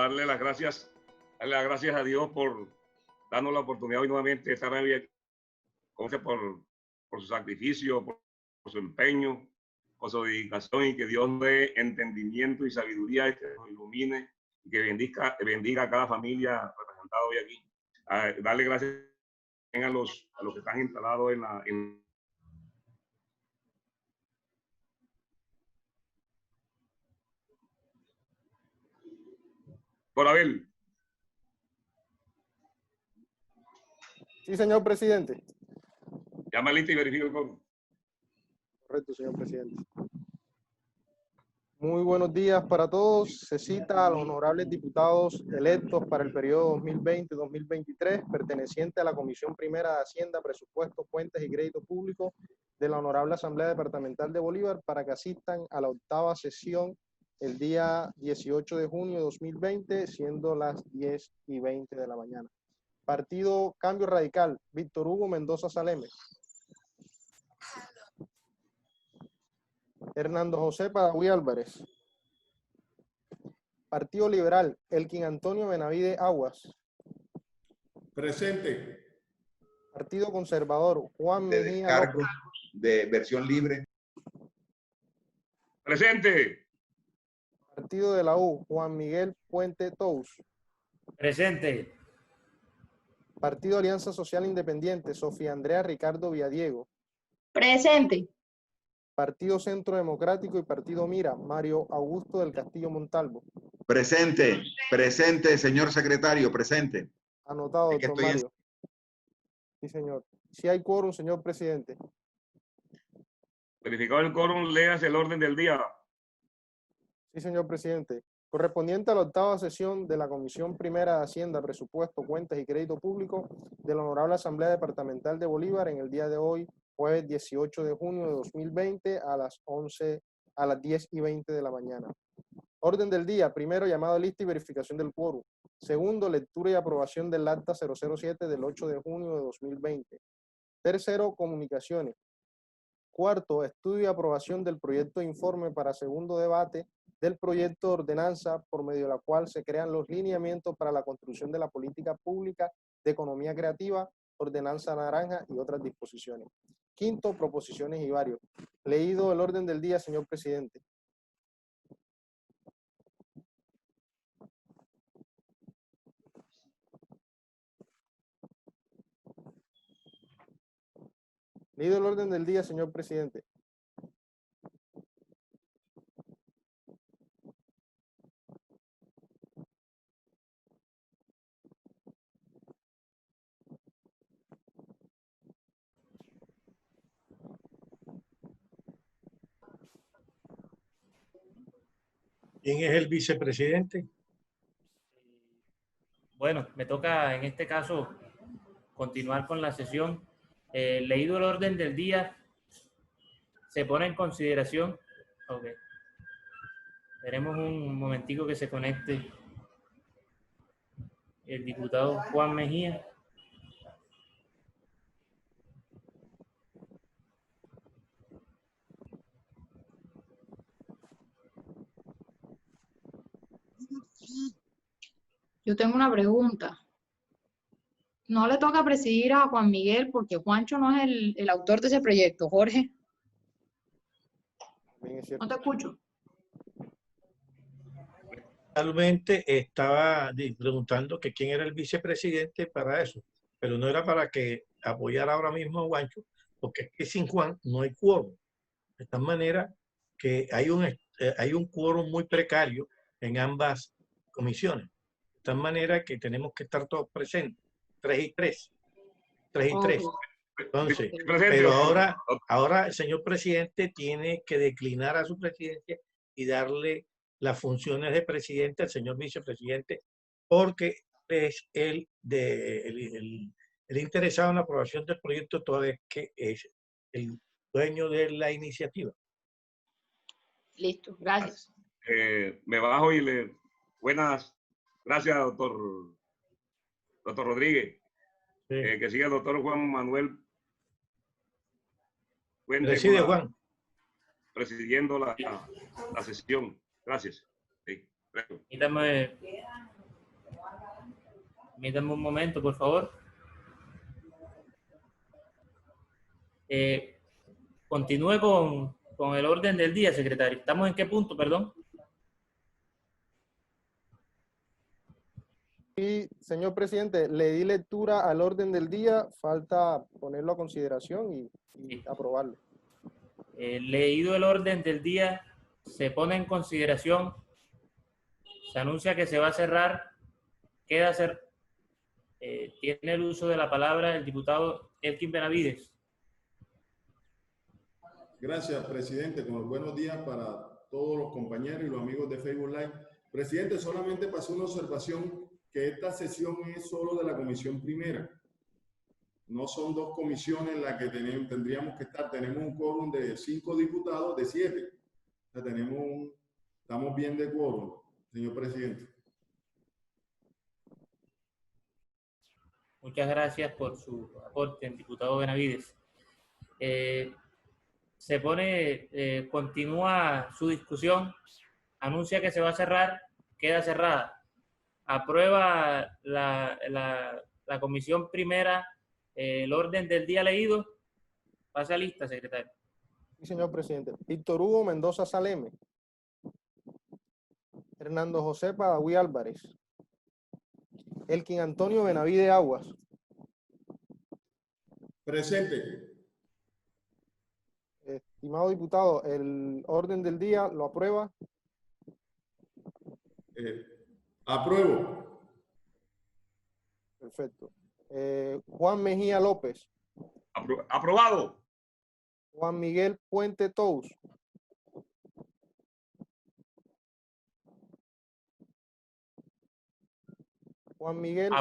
darle las gracias a Dios por darnos la oportunidad hoy nuevamente de estar aquí, por su sacrificio, por su empeño, por su dedicación, y que Dios dé entendimiento y sabiduría, y que nos ilumine, y que bendiga a cada familia representada hoy aquí. Darle gracias a los que están instalados Por Abel. Sí, señor presidente. Llama lista y verifica el quórum. Correcto, señor presidente. Muy buenos días para todos. Se cita a los honorables diputados electos para el periodo 2020-2023, perteneciente a la Comisión Primera de Hacienda, Presupuesto, Cuentas y Crédito Público de la Honorable Asamblea Departamental de Bolívar, para que asistan a la 8ª sesión el día 18 de junio de 2020, siendo las 10:20 de la mañana. Partido Cambio Radical, Víctor Hugo Mendoza Saleme. Hernando José Padaví Álvarez. Partido Liberal, Elkin Antonio Benavide Aguas. Presente. Partido Conservador, Juan de Mejía descargos López. de versión libre. Presente. Partido de la U, Juan Miguel Puente Tous. Presente. Partido Alianza Social Independiente, Sofía Andrea Ricardo Villadiego. Presente. Partido Centro Democrático y Partido Mira, Mario Augusto del Castillo Montalvo. Presente, presente, señor secretario, presente. Anotado, Es que doctor estoy Mario. Sí, señor. Si hay quórum, señor presidente. Verificado el quórum, léase el orden del día. Sí, señor presidente. Correspondiente a la 8ª sesión de la Comisión Primera de Hacienda, Presupuesto, Cuentas y Crédito Público de la Honorable Asamblea Departamental de Bolívar, en el día de hoy, jueves 18 de junio de 2020, a las 10:20 de la mañana. Orden del día: primero, llamado a lista y verificación del quórum. Segundo, lectura y aprobación del acta 007 del 8 de junio de 2020. Tercero, comunicaciones. Cuarto, estudio y aprobación del proyecto de informe para segundo debate del proyecto de ordenanza por medio de la cual se crean los lineamientos para la construcción de la política pública de economía creativa, ordenanza naranja y otras disposiciones. Quinto, proposiciones y varios. Leído el orden del día, señor presidente. Leído el orden del día, señor presidente. ¿Quién es el vicepresidente? Bueno, me toca en este caso continuar con la sesión. Leído el orden del día, se pone en consideración. Ok. Esperemos un momentico que se conecte el diputado Juan Mejía. Yo tengo una pregunta. ¿No le toca presidir a Juan Miguel porque Juancho no es el autor de ese proyecto, Jorge? Bien, es cierto. No te escucho. Realmente estaba preguntando que quién era el vicepresidente para eso, pero no era para que apoyara ahora mismo a Juancho, porque es que sin Juan no hay quórum. De tal manera que hay un quórum muy precario en ambas comisiones. De tal manera que tenemos que estar todos presentes, 3 y 3. 3 y 3. Entonces, pero ahora el señor presidente tiene que declinar a su presidencia y darle las funciones de presidente al señor vicepresidente, porque es el interesado en la aprobación del proyecto, toda vez que es el dueño de la iniciativa. Listo, gracias. Me bajo y le... Buenas. Gracias, doctor Rodríguez. Sí. Que siga el doctor Juan Manuel Fuente, Preside, Juan. presidiendo la sesión. Gracias. Sí, Permítame Permítanme un momento, por favor. Continúe con el orden del día, secretario. ¿Estamos en qué punto, perdón? Y, señor presidente, le di lectura al orden del día, falta ponerlo a consideración y Sí. aprobarlo. Leído el orden del día, se pone en consideración, se anuncia que se va a cerrar, queda cerrado. Tiene el uso de la palabra el diputado Elkin Benavides. Gracias, presidente. Con los buenos días para todos los compañeros y los amigos de Facebook Live. Presidente, solamente pasó una observación que esta sesión es solo de la comisión primera. No son dos comisiones en las que tendríamos que estar. Tenemos un quórum de 5 diputados de 7. O sea, estamos bien de quórum, señor presidente. Muchas gracias por su aporte, diputado Benavides. Continúa su discusión, anuncia que se va a cerrar, queda cerrada. Aprueba la comisión primera el orden del día leído. Pasa lista, secretario. Sí, señor presidente. Víctor Hugo Mendoza Saleme. Hernando José Padaví Álvarez. Elkin Antonio Benavide Aguas. Presente. Estimado diputado, el orden del día lo aprueba. Apruebo. Perfecto. Juan Mejía López. Aprobado. Juan Miguel Puente Tous. Juan Miguel.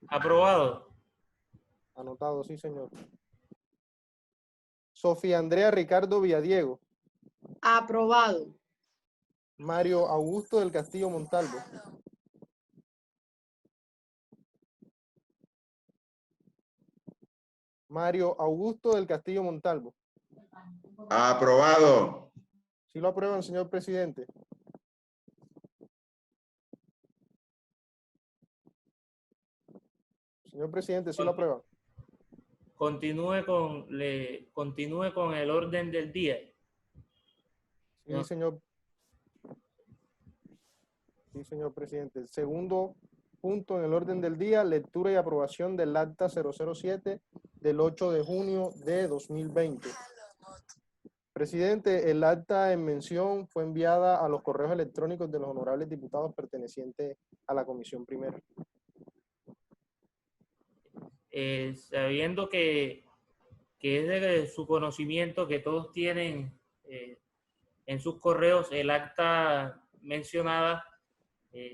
Aprobado. Anotado, sí, señor. Sofía Andrea Ricardo Villadiego. Aprobado. Mario Augusto del Castillo Montalvo. Mario Augusto del Castillo Montalvo. Aprobado. ¿Sí lo aprueban, señor presidente? Señor presidente, ¿sí lo aprueban? Continúe con el orden del día. Sí, No. señor. Sí, señor presidente. El segundo punto en el orden del día, lectura y aprobación del acta 007 del 8 de junio de 2020. Presidente, el acta en mención fue enviada a los correos electrónicos de los honorables diputados pertenecientes a la comisión primera. Sabiendo que es de su conocimiento que todos tienen en sus correos el acta mencionada,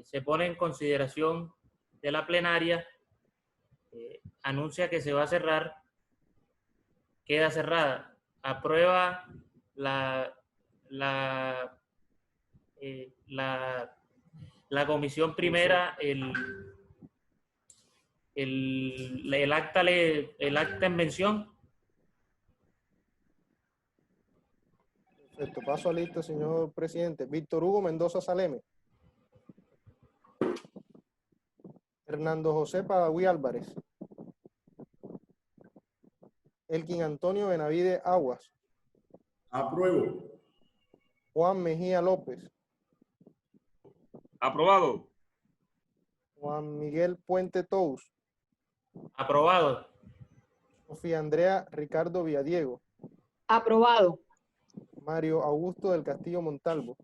se pone en consideración de la plenaria, anuncia que se va a cerrar, queda cerrada, aprueba la comisión primera el acta en mención. Perfecto, paso a lista, señor presidente. Víctor Hugo Mendoza Saleme. Hernando José Padaví Álvarez. Elkin Antonio Benavide Aguas. Apruebo. Juan Mejía López. Aprobado. Juan Miguel Puente Tous. Aprobado. Sofía Andrea Ricardo Villadiego. Aprobado. Mario Augusto del Castillo Montalvo.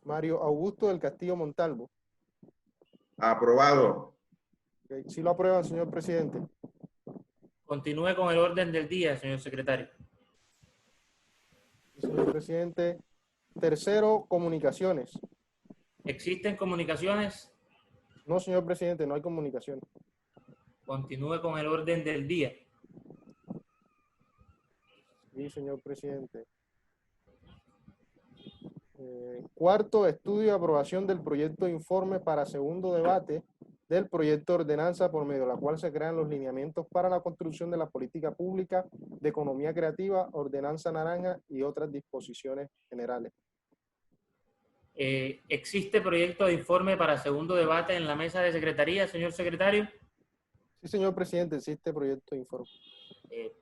Mario Augusto del Castillo Montalvo. Aprobado. Okay. ¿Sí lo aprueban, señor presidente? Continúe con el orden del día, señor secretario. Señor presidente. Tercero, comunicaciones. ¿Existen comunicaciones? No, señor presidente, no hay comunicaciones. Continúe con el orden del día. Sí, señor presidente. Cuarto, estudio y aprobación del proyecto de informe para segundo debate del proyecto de ordenanza por medio de la cual se crean los lineamientos para la construcción de la política pública de economía creativa, ordenanza naranja y otras disposiciones generales. ¿Existe proyecto de informe para segundo debate en la mesa de secretaría, señor secretario? Sí, señor presidente, existe proyecto de informe.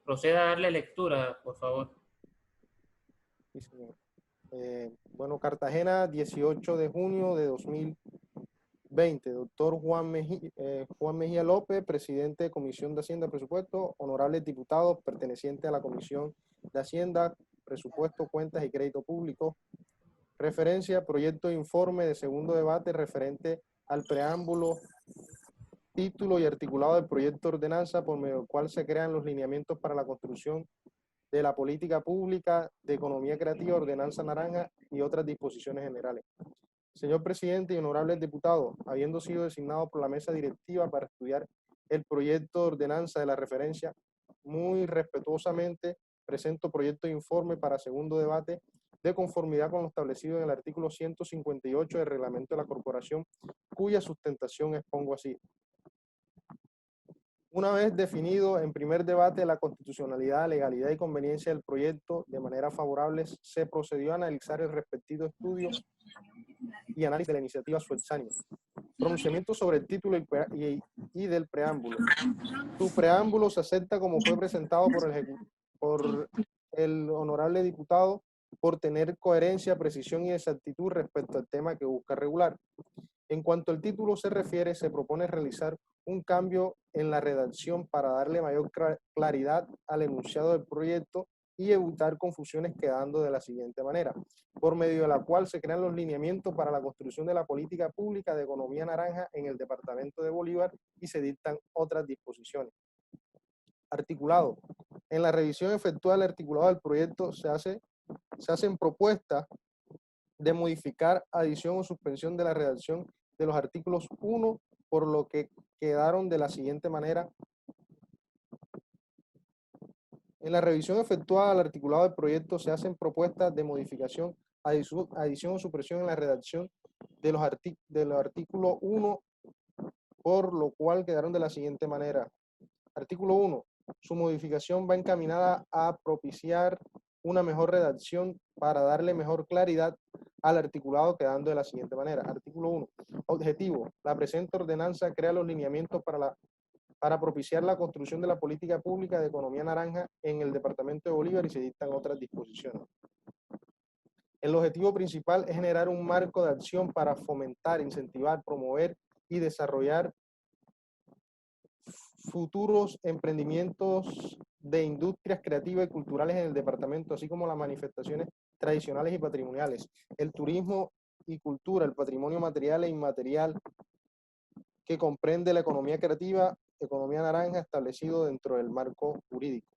Proceda a darle lectura, por favor. Sí, señor. Bueno, Cartagena, 18 de junio de 2020. Doctor Juan Mejía López, presidente de Comisión de Hacienda y Presupuesto, honorables diputados pertenecientes a la Comisión de Hacienda, Presupuesto, Cuentas y Crédito Público. Referencia, proyecto de informe de segundo debate referente al preámbulo, título y articulado del proyecto de ordenanza por medio del cual se crean los lineamientos para la construcción de la política pública de economía creativa, ordenanza naranja y otras disposiciones generales. Señor presidente y honorables diputados, habiendo sido designado por la mesa directiva para estudiar el proyecto de ordenanza de la referencia, muy respetuosamente presento proyecto de informe para segundo debate de conformidad con lo establecido en el artículo 158 del reglamento de la corporación, cuya sustentación expongo así. Una vez definido en primer debate la constitucionalidad, legalidad y conveniencia del proyecto de manera favorable, se procedió a analizar el respectivo estudio y análisis de la iniciativa suexánime. Pronunciamiento sobre el título y del preámbulo. Su preámbulo se acepta como fue presentado por el honorable diputado por tener coherencia, precisión y exactitud respecto al tema que busca regular. En cuanto al título se refiere, se propone realizar un cambio en la redacción para darle mayor claridad al enunciado del proyecto y evitar confusiones, quedando de la siguiente manera: por medio de la cual se crean los lineamientos para la construcción de la política pública de economía naranja en el departamento de Bolívar y se dictan otras disposiciones. Articulado. En la revisión efectuada del articulado del proyecto se hacen propuestas de modificar, adición o suspensión de la redacción de los artículos 1, por lo que quedaron de la siguiente manera. En la revisión efectuada al articulado del proyecto se hacen propuestas de modificación, adición o supresión en la redacción de los artículos 1, por lo cual quedaron de la siguiente manera. Artículo 1. Su modificación va encaminada a propiciar una mejor redacción para darle mejor claridad al articulado, quedando de la siguiente manera. Artículo 1. Objetivo. La presente ordenanza crea los lineamientos para propiciar la construcción de la política pública de economía naranja en el departamento de Bolívar y se dictan otras disposiciones. El objetivo principal es generar un marco de acción para fomentar, incentivar, promover y desarrollar futuros emprendimientos de industrias creativas y culturales en el departamento, así como las manifestaciones tradicionales y patrimoniales, el turismo y cultura, el patrimonio material e inmaterial que comprende la economía creativa, economía naranja, establecido dentro del marco jurídico.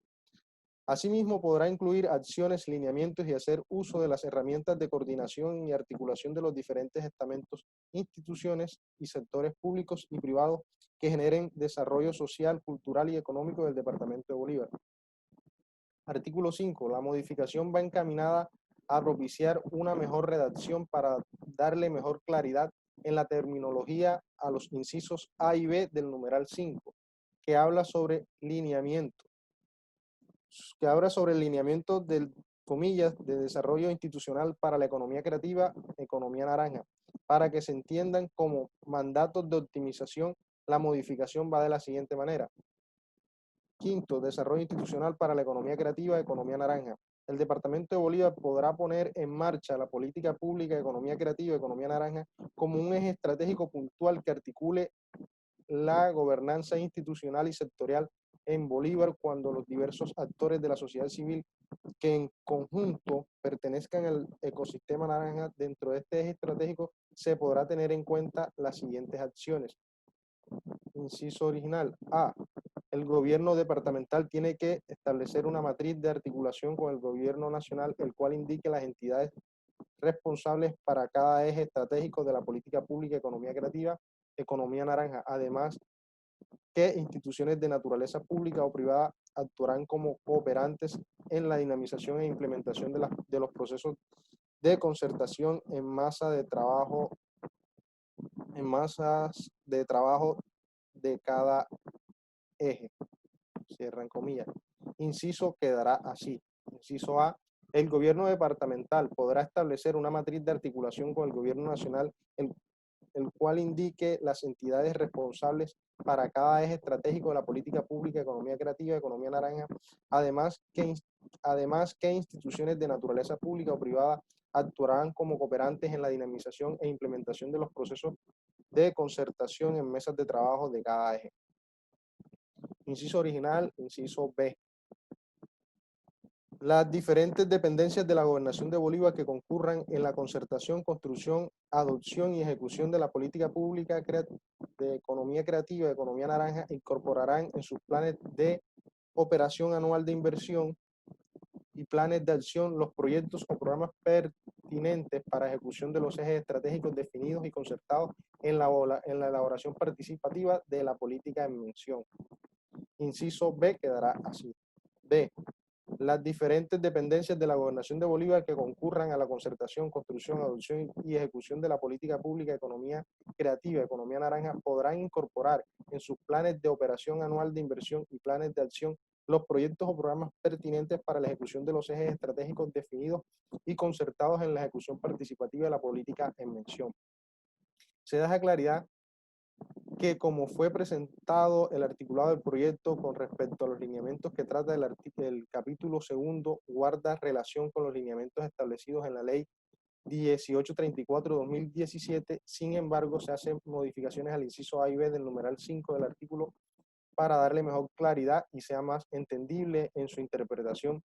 Asimismo, podrá incluir acciones, lineamientos y hacer uso de las herramientas de coordinación y articulación de los diferentes estamentos, instituciones y sectores públicos y privados que generen desarrollo social, cultural y económico del departamento de Bolívar. Artículo 5. La modificación va encaminada a propiciar una mejor redacción para darle mejor claridad en la terminología a los incisos A y B del numeral 5, que habla sobre lineamiento. Que habla sobre el lineamiento del, comillas, de desarrollo institucional para la economía creativa, economía naranja. Para que se entiendan como mandatos de optimización, la modificación va de la siguiente manera. Quinto, desarrollo institucional para la economía creativa, economía naranja. El departamento de Bolívar podrá poner en marcha la política pública de economía creativa, economía naranja, como un eje estratégico puntual que articule la gobernanza institucional y sectorial en Bolívar cuando los diversos actores de la sociedad civil que en conjunto pertenezcan al ecosistema naranja dentro de este eje estratégico se podrá tener en cuenta las siguientes acciones. Inciso original. A. El gobierno departamental tiene que establecer una matriz de articulación con el gobierno nacional, el cual indique las entidades responsables para cada eje estratégico de la política pública, economía creativa, economía naranja. Además, que instituciones de naturaleza pública o privada actuarán como cooperantes en la dinamización e implementación de los procesos de concertación en masa de trabajo en masas de trabajo de cada eje. Cierran comillas. Inciso quedará así. Inciso A. El gobierno departamental podrá establecer una matriz de articulación con el gobierno nacional, el cual indique las entidades responsables para cada eje estratégico de la política pública, economía creativa, economía naranja, además que instituciones de naturaleza pública o privada actuarán como cooperantes en la dinamización e implementación de los procesos de concertación en mesas de trabajo de cada eje. Inciso original, inciso B. Las diferentes dependencias de la Gobernación de Bolívar que concurran en la concertación, construcción, adopción y ejecución de la política pública de economía creativa y economía naranja incorporarán en sus planes de operación anual de inversión y planes de acción los proyectos o programas pertinentes para ejecución de los ejes estratégicos definidos y concertados en la elaboración participativa de la política en mención. Inciso B quedará así. B. Las diferentes dependencias de la Gobernación de Bolívar que concurran a la concertación, construcción, adopción y ejecución de la política pública, economía creativa, economía naranja, podrán incorporar en sus planes de operación anual de inversión y planes de acción los proyectos o programas pertinentes para la ejecución de los ejes estratégicos definidos y concertados en la ejecución participativa de la política en mención. Se deja claridad que como fue presentado el articulado del proyecto con respecto a los lineamientos que trata el capítulo segundo, guarda relación con los lineamientos establecidos en la ley 1834/2017, sin embargo se hacen modificaciones al inciso A y B del numeral 5 del artículo para darle mejor claridad y sea más entendible en su interpretación.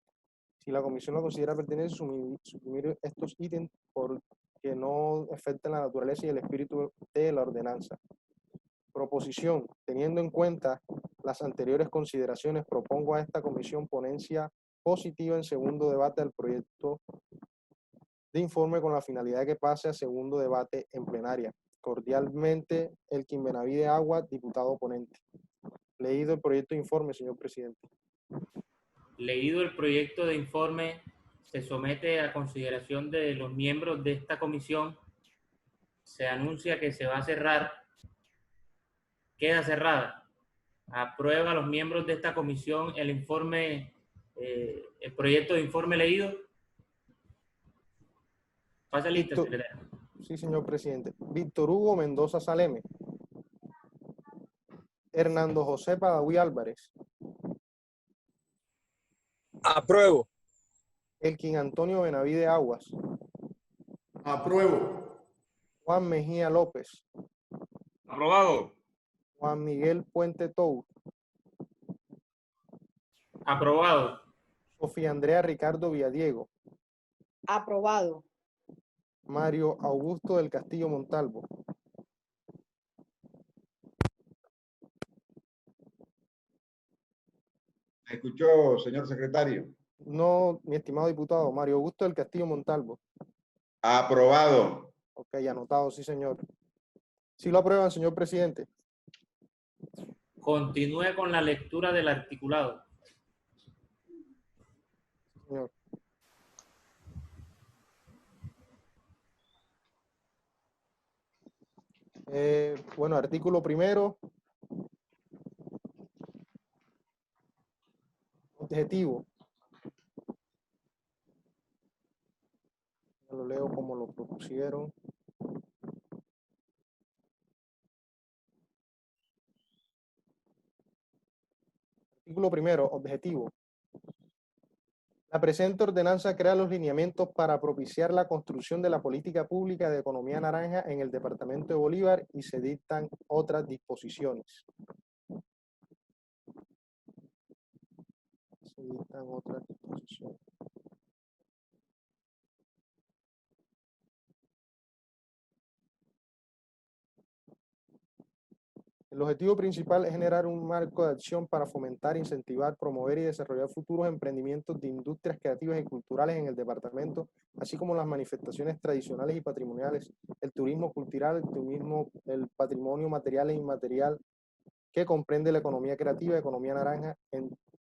Si la comisión lo considera pertinente, suprimir estos ítems porque no afecten la naturaleza y el espíritu de la ordenanza. Proposición. Teniendo en cuenta las anteriores consideraciones, propongo a esta comisión ponencia positiva en segundo debate al proyecto de informe con la finalidad de que pase a segundo debate en plenaria. Cordialmente, Elkin Benavide Aguas, diputado ponente. Leído el proyecto de informe, señor presidente. Leído el proyecto de informe, se somete a consideración de los miembros de esta comisión. Se anuncia que se va a cerrar. Queda cerrada. Aprueba a los miembros de esta comisión el informe, el proyecto de informe leído. Pasa lista, secretario. Sí, señor presidente. Víctor Hugo Mendoza Saleme. Hernando José Padaví Álvarez. Apruebo. Elkin Antonio Benavide Aguas. Apruebo. Juan Mejía López. Aprobado. Juan Miguel Puente Tou. Aprobado. Sofía Andrea Ricardo Villadiego. Aprobado. Mario Augusto del Castillo Montalvo. ¿Me escuchó, señor secretario? No, mi estimado diputado, Mario Augusto del Castillo Montalvo. Aprobado. Ok, anotado, sí, señor. ¿Sí lo aprueban, señor presidente? Continúe con la lectura del articulado. Señor. Bueno, artículo primero. Objetivo. Lo leo como lo propusieron. Artículo primero, objetivo. La presente ordenanza crea los lineamientos para propiciar la construcción de la política pública de economía naranja en el departamento de Bolívar y se dictan otras disposiciones. Se dictan otras disposiciones. El objetivo principal es generar un marco de acción para fomentar, incentivar, promover y desarrollar futuros emprendimientos de industrias creativas y culturales en el departamento, así como las manifestaciones tradicionales y patrimoniales, el turismo cultural, el patrimonio material e inmaterial que comprende la economía creativa, economía naranja,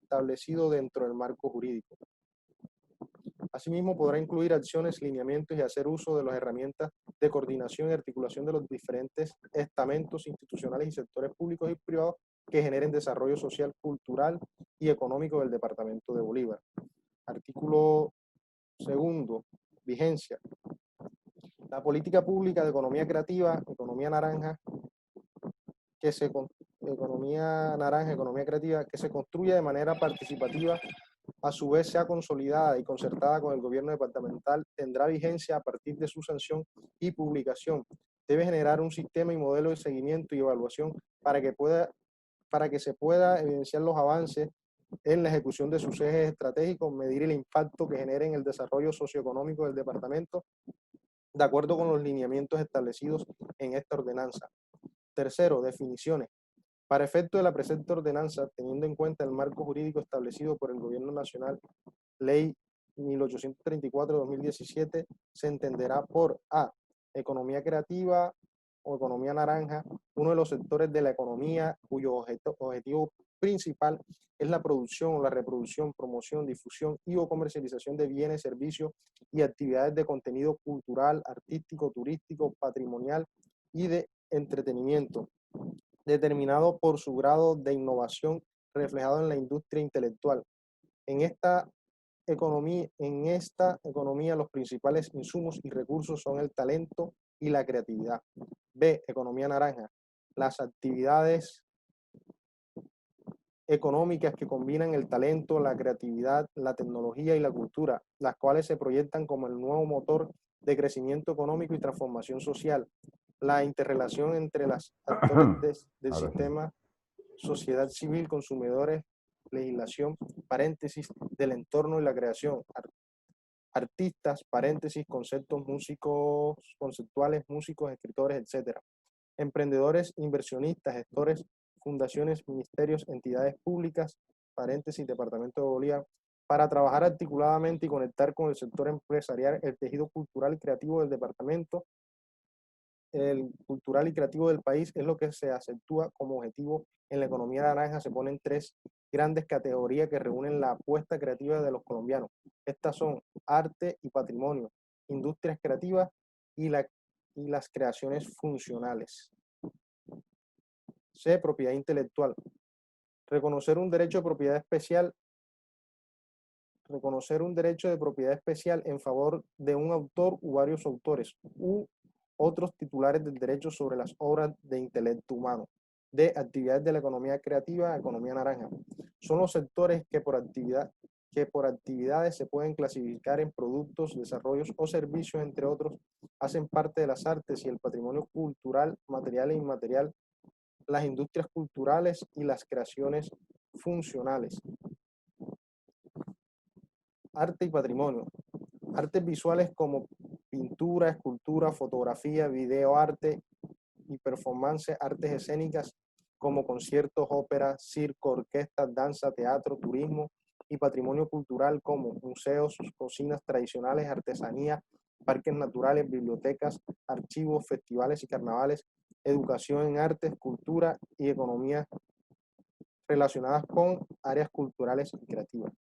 establecido dentro del marco jurídico. Asimismo, podrá incluir acciones, lineamientos y hacer uso de las herramientas de coordinación y articulación de los diferentes estamentos institucionales y sectores públicos y privados que generen desarrollo social, cultural y económico del departamento de Bolívar. Artículo segundo, vigencia. La política pública de economía creativa, economía naranja, economía creativa, que se construya de manera participativa, a su vez sea consolidada y concertada con el gobierno departamental, tendrá vigencia a partir de su sanción y publicación. Debe generar un sistema y modelo de seguimiento y evaluación para que se pueda evidenciar los avances en la ejecución de sus ejes estratégicos, medir el impacto que genere en el desarrollo socioeconómico del departamento, de acuerdo con los lineamientos establecidos en esta ordenanza. Tercero, definiciones. Para efecto de la presente ordenanza, teniendo en cuenta el marco jurídico establecido por el Gobierno Nacional, Ley 1834-2017, se entenderá por A, economía creativa o economía naranja, uno de los sectores de la economía cuyo objetivo principal es la producción o la reproducción, promoción, difusión y o comercialización de bienes, servicios y actividades de contenido cultural, artístico, turístico, patrimonial y de entretenimiento, determinado por su grado de innovación reflejado en la industria intelectual. En esta economía los principales insumos y recursos son el talento y la creatividad. B, economía naranja. Las actividades económicas que combinan el talento, la creatividad, la tecnología y la cultura, las cuales se proyectan como el nuevo motor de crecimiento económico y transformación social. La interrelación entre las actores del sistema, sociedad civil, consumidores, legislación, paréntesis, del entorno y la creación, artistas, paréntesis, conceptos músicos, conceptuales, músicos, escritores, etc. Emprendedores, inversionistas, gestores, fundaciones, ministerios, entidades públicas, paréntesis, Departamento de Bolívar, para trabajar articuladamente y conectar con el sector empresarial, el tejido cultural y creativo del departamento, el cultural y creativo del país, es lo que se acentúa como objetivo en la economía naranja. Se ponen tres grandes categorías que reúnen la apuesta creativa de los colombianos. Estas son arte y patrimonio, industrias creativas y las creaciones funcionales. C, propiedad intelectual. Reconocer un derecho de propiedad especial en favor de un autor u varios autores u otros titulares del derecho sobre las obras de intelecto humano. De actividades de la economía creativa, economía naranja. Son los sectores que por actividades se pueden clasificar en productos, desarrollos o servicios, entre otros, hacen parte de las artes y el patrimonio cultural, material e inmaterial, las industrias culturales y las creaciones funcionales. Arte y patrimonio. Artes visuales como pintura, escultura, fotografía, videoarte y performance, artes escénicas como conciertos, óperas, circo, orquestas, danza, teatro, turismo, y patrimonio cultural como museos, cocinas tradicionales, artesanía, parques naturales, bibliotecas, archivos, festivales y carnavales, educación en artes, cultura y economía relacionadas con áreas culturales y creativas.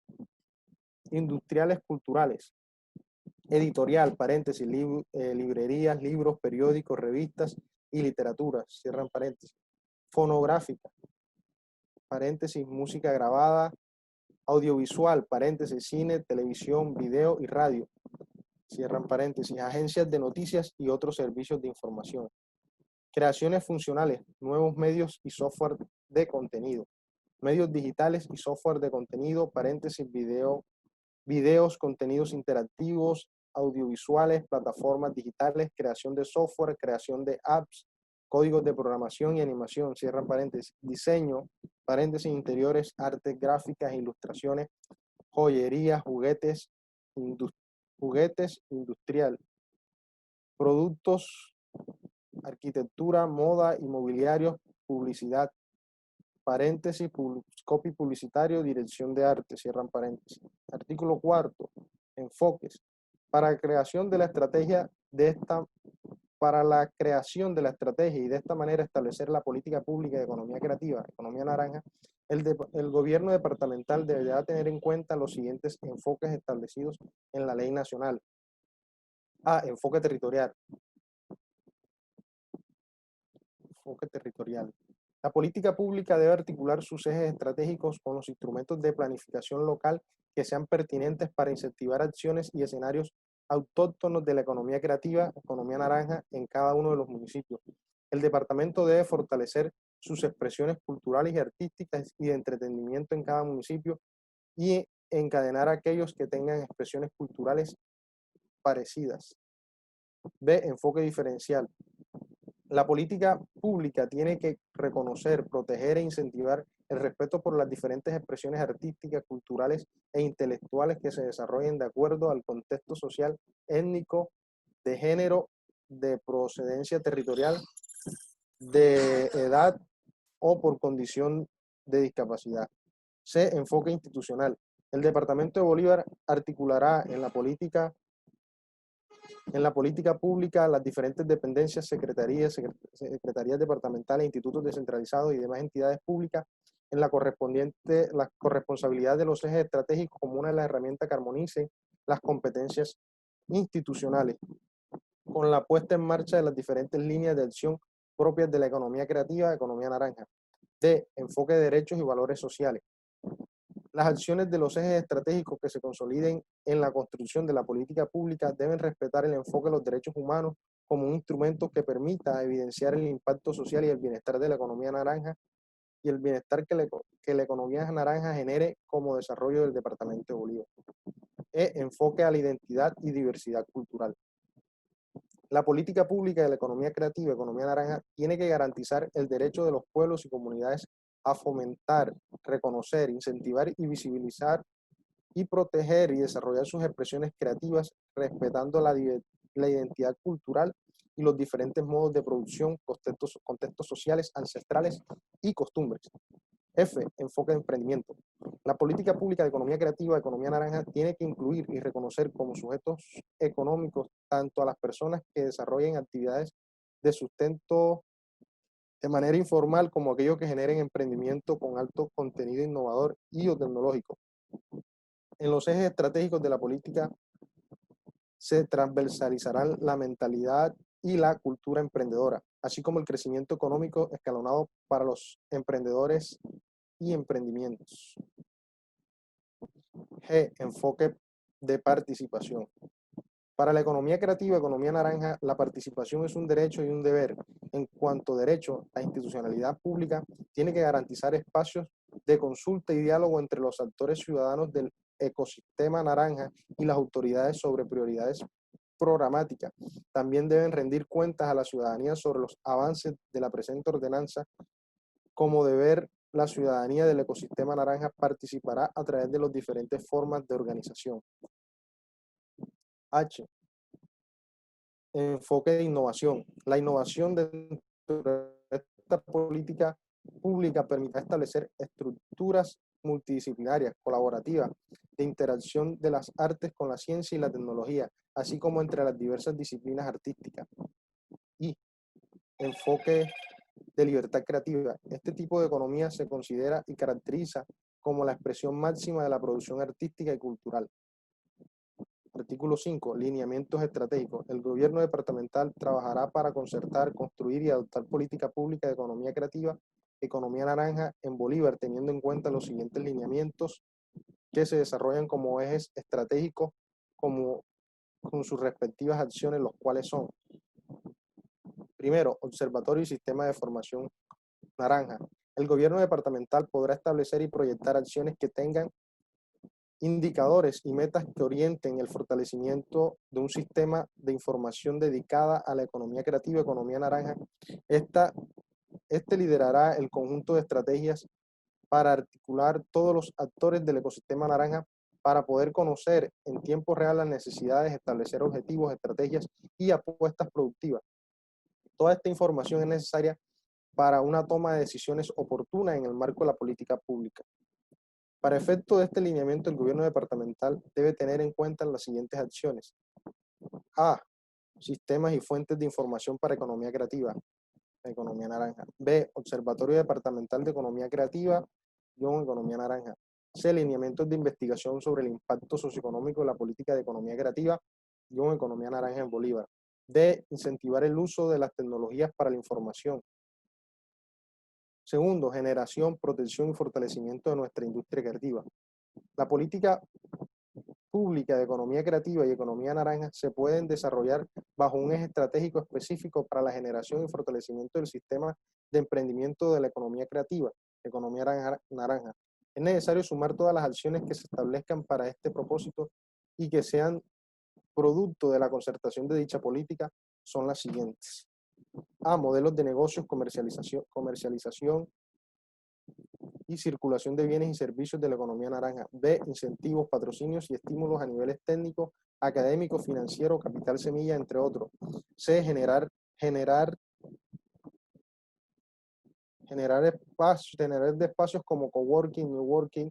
Industriales culturales. Editorial, paréntesis, librerías, libros, periódicos, revistas y literatura, cierran paréntesis. Fonográfica, paréntesis, música grabada. Audiovisual, paréntesis, cine, televisión, video y radio, cierran paréntesis. Agencias de noticias y otros servicios de información. Creaciones funcionales, nuevos medios y software de contenido. Medios digitales y software de contenido, paréntesis, videos, contenidos interactivos, audiovisuales, plataformas digitales, creación de software, creación de apps, códigos de programación y animación, cierran paréntesis. Diseño, paréntesis, interiores, artes gráficas, ilustraciones, joyería, juguetes industrial, productos, arquitectura, moda, inmobiliario, publicidad, paréntesis, copy publicitario, dirección de arte, cierran paréntesis. Artículo 4, enfoques. Para la creación de la estrategia y de esta manera establecer la política pública de economía creativa, economía naranja, El gobierno departamental deberá tener en cuenta los siguientes enfoques establecidos en la ley nacional. A. Enfoque territorial. Enfoque territorial. La política pública debe articular sus ejes estratégicos con los instrumentos de planificación local que sean pertinentes para incentivar acciones y escenarios autóctonos de la economía creativa, economía naranja, en cada uno de los municipios. El departamento debe fortalecer sus expresiones culturales y artísticas y de entretenimiento en cada municipio y encadenar a aquellos que tengan expresiones culturales parecidas. B. Enfoque diferencial. La política pública tiene que reconocer, proteger e incentivar el respeto por las diferentes expresiones artísticas, culturales e intelectuales que se desarrollen de acuerdo al contexto social, étnico, de género, de procedencia territorial, de edad o por condición de discapacidad. C. Enfoque institucional. El Departamento de Bolívar articulará en la política pública las diferentes dependencias, secretarías departamentales, institutos descentralizados y demás entidades públicas en la corresponsabilidad de los ejes estratégicos como una de las herramientas que armonice las competencias institucionales con la puesta en marcha de las diferentes líneas de acción propias de la economía creativa, economía naranja. D. Enfoque de derechos y valores sociales. Las acciones de los ejes estratégicos que se consoliden en la construcción de la política pública deben respetar el enfoque de los derechos humanos como un instrumento que permita evidenciar el impacto social y el bienestar de la economía naranja y el bienestar que la economía naranja genere como desarrollo del departamento de Bolívar. Enfoque a la identidad y diversidad cultural. La política pública de la economía creativa, economía naranja, tiene que garantizar el derecho de los pueblos y comunidades a fomentar, reconocer, incentivar y visibilizar y proteger y desarrollar sus expresiones creativas, respetando la identidad cultural y los diferentes modos de producción, contextos sociales, ancestrales y costumbres. F. Enfoque de emprendimiento. La política pública de economía creativa, economía naranja, tiene que incluir y reconocer como sujetos económicos tanto a las personas que desarrollen actividades de sustento de manera informal como aquellos que generen emprendimiento con alto contenido innovador y o tecnológico. En los ejes estratégicos de la política se transversalizarán la mentalidad y la cultura emprendedora, así como el crecimiento económico escalonado para los emprendedores y emprendimientos. G. Enfoque de participación. Para la economía creativa, economía naranja, la participación es un derecho y un deber. En cuanto a derecho, la institucionalidad pública tiene que garantizar espacios de consulta y diálogo entre los actores ciudadanos del ecosistema naranja y las autoridades sobre prioridades programáticas. También deben rendir cuentas a la ciudadanía sobre los avances de la presente ordenanza. Como deber, la ciudadanía del ecosistema naranja participará a través de las diferentes formas de organización. H. Enfoque de innovación. La innovación dentro de esta política pública permitirá establecer estructuras multidisciplinarias, colaborativas, de interacción de las artes con la ciencia y la tecnología, así como entre las diversas disciplinas artísticas. Y enfoque de libertad creativa. Este tipo de economía se considera y caracteriza como la expresión máxima de la producción artística y cultural. Artículo 5. Lineamientos estratégicos. El gobierno departamental trabajará para concertar, construir y adoptar política pública de economía creativa, economía naranja en Bolívar, teniendo en cuenta los siguientes lineamientos que se desarrollan como ejes estratégicos con sus respectivas acciones, los cuales son: primero, observatorio y sistema de formación naranja. El gobierno departamental podrá establecer y proyectar acciones que tengan indicadores y metas que orienten el fortalecimiento de un sistema de información dedicada a la economía creativa, economía naranja. Este liderará el conjunto de estrategias para articular todos los actores del ecosistema naranja para poder conocer en tiempo real las necesidades, establecer objetivos, estrategias y apuestas productivas. Toda esta información es necesaria para una toma de decisiones oportuna en el marco de la política pública. Para efecto de este lineamiento, el gobierno departamental debe tener en cuenta las siguientes acciones. A. Sistemas y fuentes de información para economía creativa, economía naranja. B. Observatorio departamental de economía creativa, economía naranja. C, lineamientos de investigación sobre el impacto socioeconómico de la política de economía creativa, economía naranja en Bolívar. D, incentivar el uso de las tecnologías para la información. Segundo, generación, protección y fortalecimiento de nuestra industria creativa. La política pública de economía creativa y economía naranja se pueden desarrollar bajo un eje estratégico específico para la generación y fortalecimiento del sistema de emprendimiento de la economía creativa, economía naranja. Es necesario sumar todas las acciones que se establezcan para este propósito y que sean producto de la concertación de dicha política son las siguientes. A, modelos de negocios, comercialización y circulación de bienes y servicios de la economía naranja. B, incentivos, patrocinios y estímulos a niveles técnicos, académicos, financieros, capital semilla, entre otros. C, generar espacios como coworking, new working,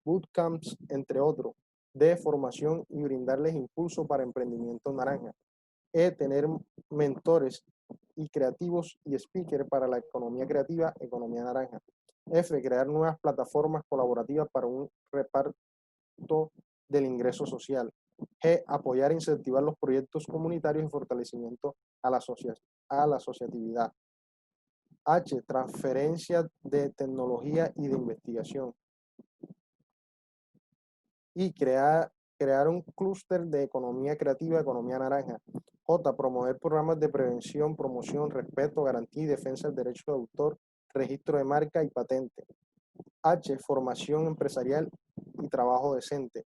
bootcamps, entre otros. D, formación y brindarles impulso para emprendimiento naranja. E, tener mentores y creativos y speakers para la economía creativa, economía naranja. F, crear nuevas plataformas colaborativas para un reparto del ingreso social. G, apoyar e incentivar los proyectos comunitarios y fortalecimiento a la asociatividad. H, transferencia de tecnología y de investigación. Y crear un clúster de economía creativa, economía naranja. J, promover programas de prevención, promoción, respeto, garantía y defensa del derecho de autor, registro de marca y patente. H, formación empresarial y trabajo decente.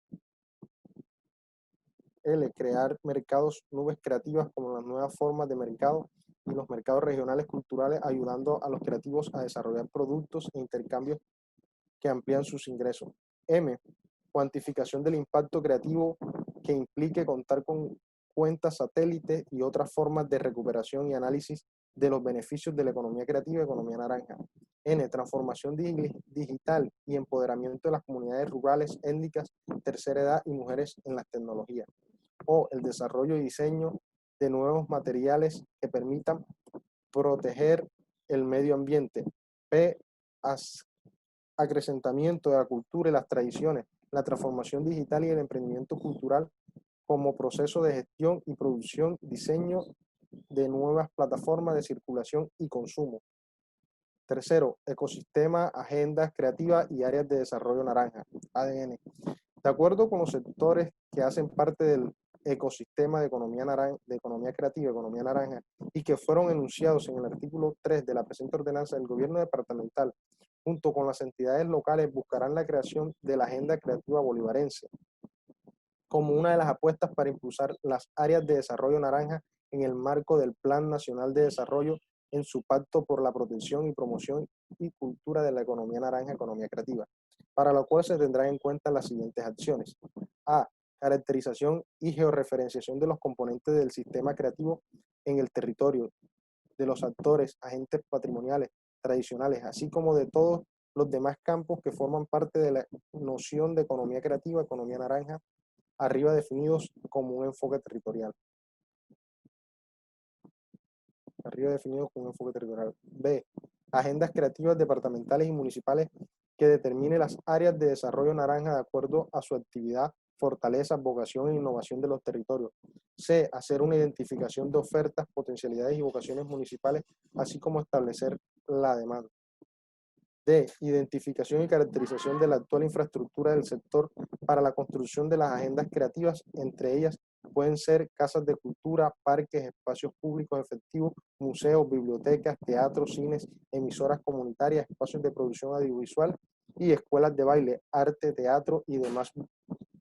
L, crear mercados, nubes creativas como las nuevas formas de mercado y los mercados regionales culturales, ayudando a los creativos a desarrollar productos e intercambios que amplían sus ingresos. M, cuantificación del impacto creativo que implique contar con cuentas satélites y otras formas de recuperación y análisis de los beneficios de la economía creativa y economía naranja. N, transformación digital y empoderamiento de las comunidades rurales, étnicas, tercera edad y mujeres en las tecnologías. O, el desarrollo y diseño de nuevos materiales que permitan proteger el medio ambiente. P, acrecentamiento de la cultura y las tradiciones, la transformación digital y el emprendimiento cultural como proceso de gestión y producción, diseño de nuevas plataformas de circulación y consumo. Tercero, ecosistema, agendas creativas y áreas de desarrollo naranja, ADN. De acuerdo con los sectores que hacen parte del ecosistema de economía creativa, economía naranja, y que fueron enunciados en el artículo 3 de la presente ordenanza, del gobierno departamental, junto con las entidades locales, buscarán la creación de la agenda creativa bolivarense como una de las apuestas para impulsar las áreas de desarrollo naranja en el marco del Plan Nacional de Desarrollo en su pacto por la protección y promoción y cultura de la economía naranja, economía creativa, para lo cual se tendrán en cuenta las siguientes acciones. A, caracterización y georreferenciación de los componentes del sistema creativo en el territorio, de los actores, agentes patrimoniales, tradicionales, así como de todos los demás campos que forman parte de la noción de economía creativa, economía naranja, arriba definidos como un enfoque territorial. B, agendas creativas departamentales y municipales que determine las áreas de desarrollo naranja de acuerdo a su actividad, fortaleza, vocación e innovación de los territorios. C, hacer una identificación de ofertas, potencialidades y vocaciones municipales, así como establecer la demanda. D, identificación y caracterización de la actual infraestructura del sector para la construcción de las agendas creativas, entre ellas pueden ser casas de cultura, parques, espacios públicos efectivos, museos, bibliotecas, teatros, cines, emisoras comunitarias, espacios de producción audiovisual y escuelas de baile, arte, teatro y demás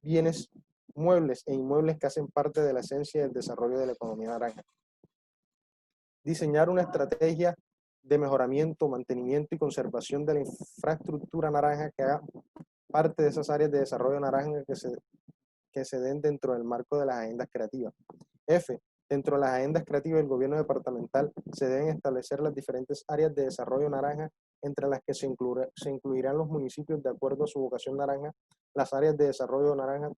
bienes muebles e inmuebles que hacen parte de la esencia del desarrollo de la economía naranja. Diseñar una estrategia de mejoramiento, mantenimiento y conservación de la infraestructura naranja que haga parte de esas áreas de desarrollo naranja que se den dentro del marco de las agendas creativas. F, dentro de las agendas creativas del gobierno departamental se deben establecer las diferentes áreas de desarrollo naranja, entre las que se incluirán los municipios de acuerdo a su vocación naranja. Las áreas de desarrollo naranja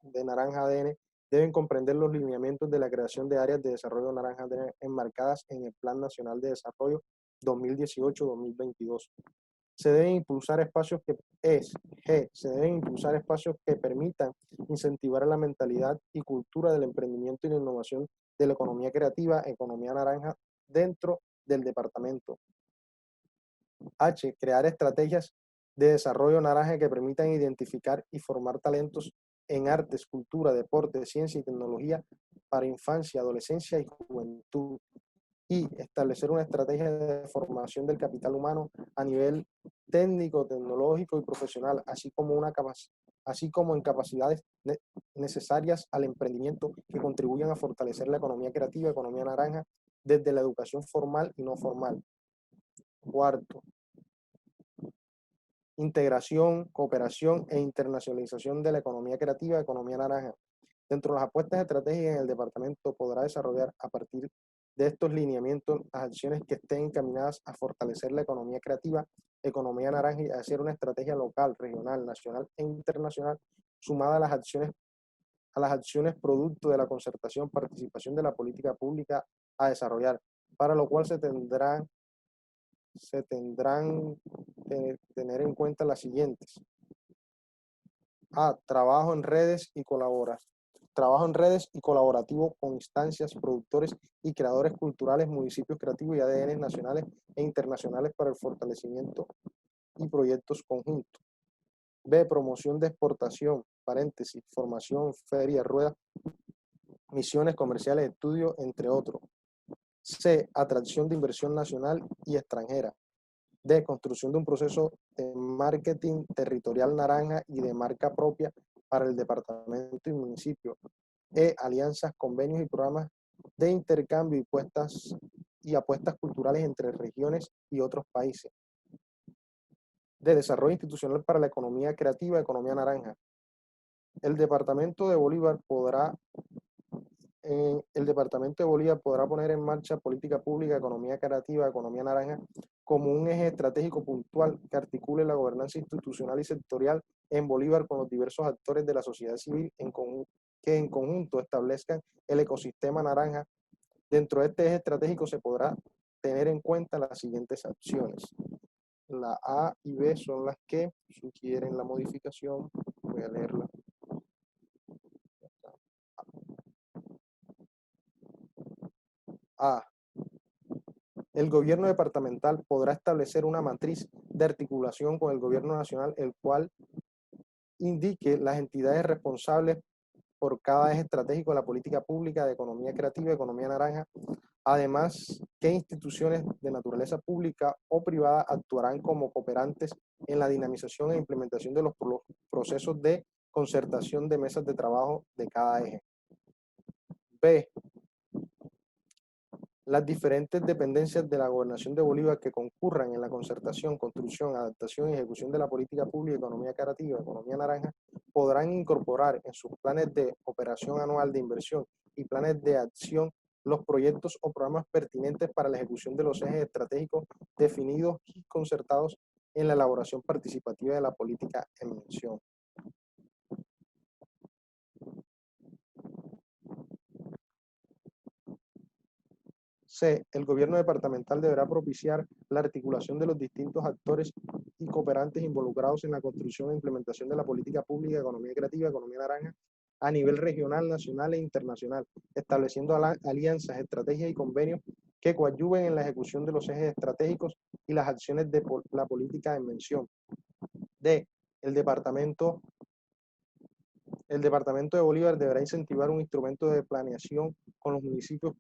ADN deben comprender los lineamientos de la creación de áreas de desarrollo naranja ADN enmarcadas en el Plan Nacional de Desarrollo 2018-2022. Se deben impulsar espacios que permitan incentivar la mentalidad y cultura del emprendimiento y la innovación de la economía creativa, economía naranja, dentro del departamento. H. Crear estrategias de desarrollo naranja que permitan identificar y formar talentos en artes, cultura, deporte, ciencia y tecnología para infancia, adolescencia y juventud. Y establecer una estrategia de formación del capital humano a nivel técnico, tecnológico y profesional, así como en capacidades necesarias al emprendimiento que contribuyan a fortalecer la economía creativa, economía naranja, desde la educación formal y no formal. Cuarto, integración, cooperación e internacionalización de la economía creativa, economía naranja. Dentro de las apuestas estratégicas en el departamento podrá desarrollar a partir de estos lineamientos las acciones que estén encaminadas a fortalecer la economía creativa, economía naranja y a hacer una estrategia local, regional, nacional e internacional sumada a las acciones producto de la concertación, participación de la política pública a desarrollar, para lo cual se tendrán que tener en cuenta las siguientes. A. Trabajo en redes y colaborativo con instancias, productores y creadores culturales, municipios creativos y ADN nacionales e internacionales para el fortalecimiento y proyectos conjuntos. B. Promoción de exportación, paréntesis, formación, feria, ruedas, misiones comerciales, estudios, entre otros. C. Atracción de inversión nacional y extranjera. D. Construcción de un proceso de marketing territorial naranja y de marca propia para el departamento y municipio. E. Alianzas, convenios y programas de intercambio y apuestas culturales entre regiones y otros países. D. Desarrollo institucional para la economía creativa, economía naranja. El departamento de Bolívar podrá poner en marcha política pública, economía creativa, economía naranja, como un eje estratégico puntual que articule la gobernanza institucional y sectorial en Bolívar con los diversos actores de la sociedad civil que en conjunto establezcan el ecosistema naranja. Dentro de este eje estratégico se podrá tener en cuenta las siguientes acciones. La A y B son las que sugieren la modificación. Voy a leerla. A. El gobierno departamental podrá establecer una matriz de articulación con el gobierno nacional, el cual indique las entidades responsables por cada eje estratégico de la política pública de economía creativa y economía naranja. Además, qué instituciones de naturaleza pública o privada actuarán como cooperantes en la dinamización e implementación de los procesos de concertación de mesas de trabajo de cada eje. B. Las diferentes dependencias de la Gobernación de Bolívar que concurran en la concertación, construcción, adaptación y ejecución de la política pública, economía creativa, economía naranja, podrán incorporar en sus planes de operación anual de inversión y planes de acción los proyectos o programas pertinentes para la ejecución de los ejes estratégicos definidos y concertados en la elaboración participativa de la política en mención. C. El gobierno departamental deberá propiciar la articulación de los distintos actores y cooperantes involucrados en la construcción e implementación de la política pública, economía creativa, economía naranja, a nivel regional, nacional e internacional, estableciendo alianzas, estrategias y convenios que coadyuven en la ejecución de los ejes estratégicos y las acciones de la política en mención. D. El departamento de Bolívar deberá incentivar un instrumento de planeación con los municipios